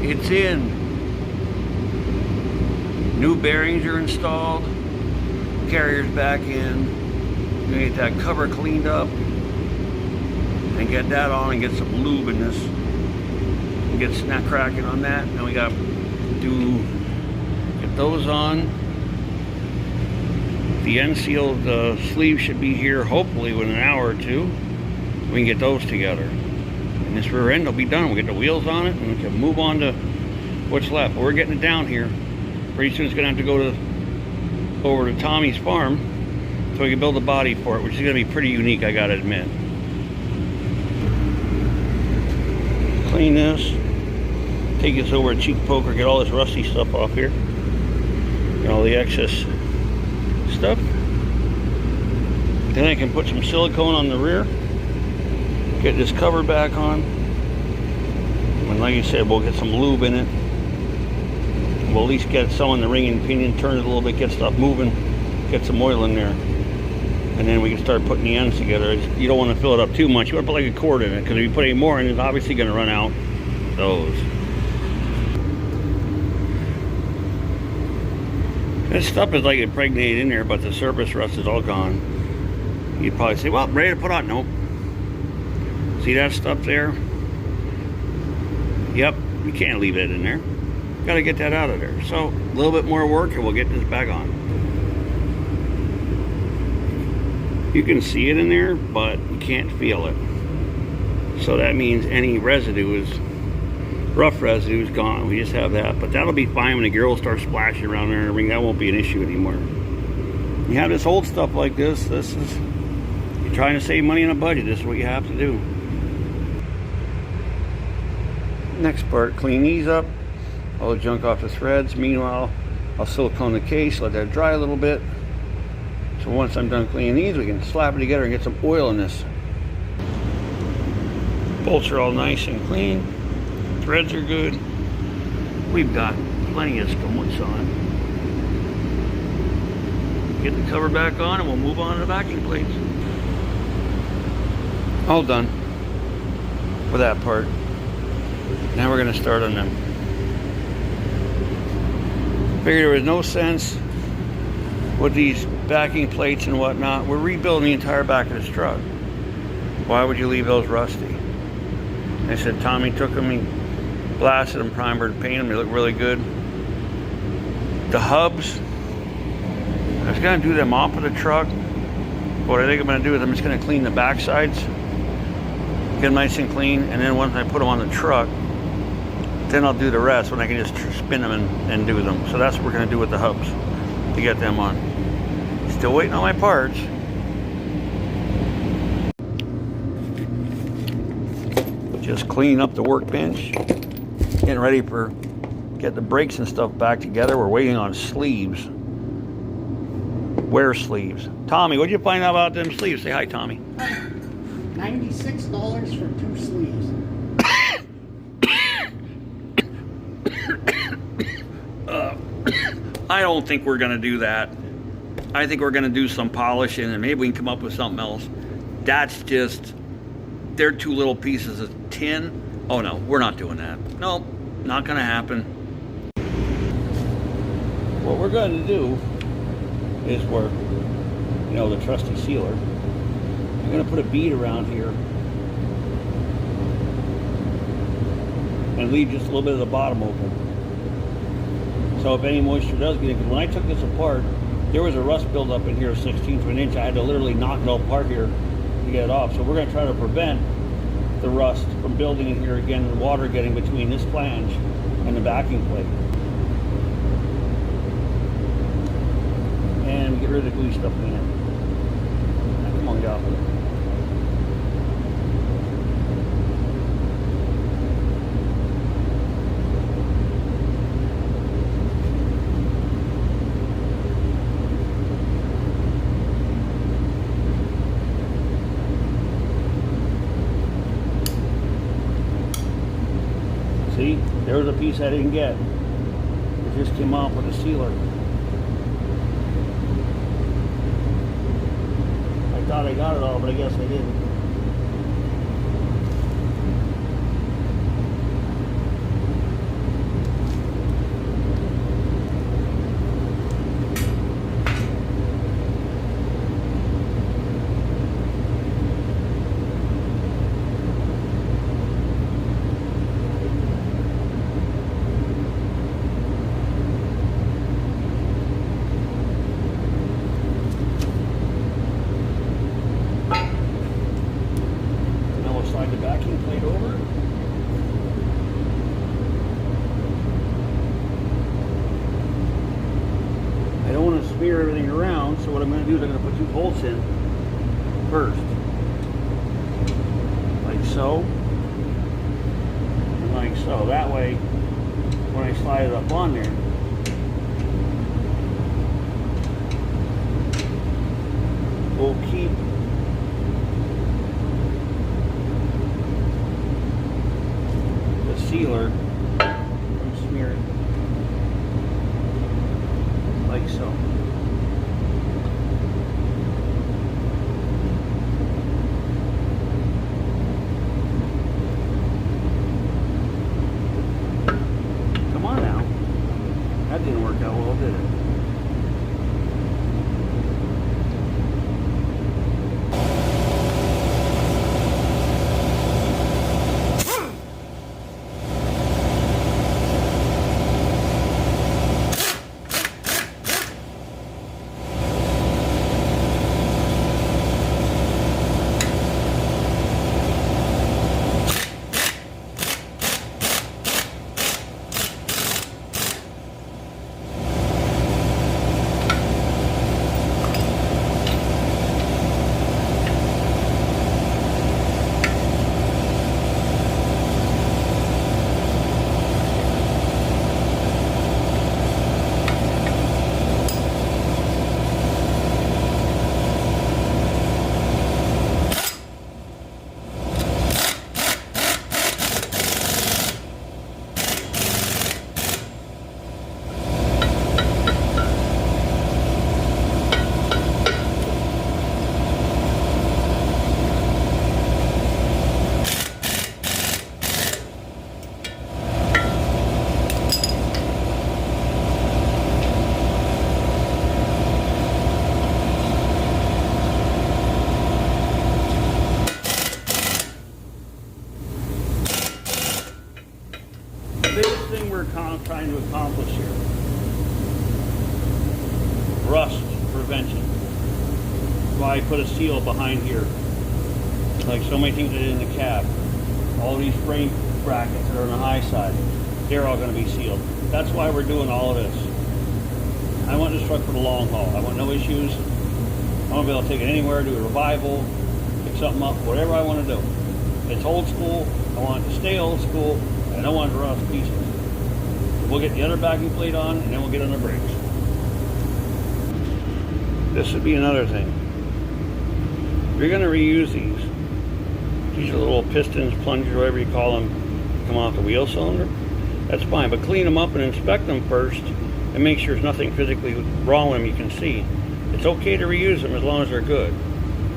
It's in. New bearings are installed. Carrier's back in. We're gonna get that cover cleaned up and get that on and get some lube in this. And get snap cracking on that. And we got to get those on. The end seal of the sleeve should be here hopefully within an hour or two. We can get those together. And this rear end will be done. We'll get the wheels on it and we can move on to what's left. But we're getting it down here. Pretty soon it's gonna have to go over to Tommy's farm so we can build a body for it, which is gonna be pretty unique, I gotta admit. Clean this. Take this over a cheek poker, get all this rusty stuff off here. Get all the excess stuff. Then I can put some silicone on the rear. Get this cover back on. And like I said, we'll get some lube in it. We'll at least get some on the ring and pinion, turn it a little bit, get stuff moving, get some oil in there. And then we can start putting the ends together. You don't want to fill it up too much. You want to put like a quart in it, because if you put any more in, it's obviously going to run out those. This stuff is like impregnated in there, but the surface rust is all gone. You'd probably say, well, ready to put on. Nope. See that stuff there? Yep, you can't leave it in there. Got to get that out of there. So a little bit more work and we'll get this back on. You can see it in there, but you can't feel it. So that means any residue is, rough residue is gone. We just have that, but that'll be fine when the gear will start splashing around there in the ring. That won't be an issue anymore. You have this old stuff like this. This is, you're trying to save money on a budget. This is what you have to do. Next part, clean these up. All the junk off the threads. Meanwhile, I'll silicone the case, let that dry a little bit. So once I'm done cleaning these, we can slap it together and get some oil in this. Bolts are all nice and clean. Threads are good. We've got plenty of skumwoods on. Get the cover back on and we'll move on to the backing plates. All done with that part. Now we're going to start on them. Figured there was no sense with these backing plates and whatnot. We're rebuilding the entire back of this truck. Why would you leave those rusty? They said Tommy took them, he blasted them, primered, and painted them. They look really good. The hubs, I was going to do them off of the truck. What I think I'm going to do is I'm just going to clean the back sides, get them nice and clean, and then once I put them on the truck, then I'll do the rest when I can just spin them and do them. So that's what we're going to do with the hubs to get them on. Still waiting on my parts. Just cleaning up the workbench, getting ready for get the brakes and stuff back together. We're waiting on sleeves. Wear sleeves. Tommy, what'd you find out about them sleeves? Say hi, Tommy. $96 for 2 sleeves. I don't think we're going to do that. I think we're going to do some polishing and maybe we can come up with something else. That's just, they're 2 little pieces of tin. Oh no, we're not doing that. Nope, not going to happen. What we're going to do is work, you know, the trusty sealer. I'm going to put a bead around here and leave just a little bit of the bottom open. So if any moisture does get in, because when I took this apart, there was a rust buildup in here, 1/16 of an inch. I had to literally knock it all apart here to get it off. So we're going to try to prevent the rust from building in here again, and water getting between this flange and the backing plate. And get rid of the gooey stuff in there. Now, come on, get off of it. See, there was a piece I didn't get. It just came off with a sealer. I thought I got it all, but I guess I didn't. do is I'm going to put 2 bolts in first. Like so. And like so. That way, when I slide it up on there, we'll keep the sealer from smearing. Like so. Come on now. That didn't work out well, did it? Trying to accomplish here. Rust prevention. That's why I put a seal behind here. Like so many things I did in the cab. All these frame brackets that are on the high side, they're all going to be sealed. That's why we're doing all of this. I want this truck for the long haul. I want no issues. I want to be able to take it anywhere, do a revival, pick something up, whatever I want to do. It's old school. I want it to stay old school. I don't want it to run to pieces. We'll get the other backing plate on, and then we'll get on the brakes. This would be another thing. You're going to reuse these are little pistons, plungers, whatever you call them, come off the wheel cylinder. That's fine, but clean them up and inspect them first, and make sure there's nothing physically wrong with them you can see. It's okay to reuse them as long as they're good.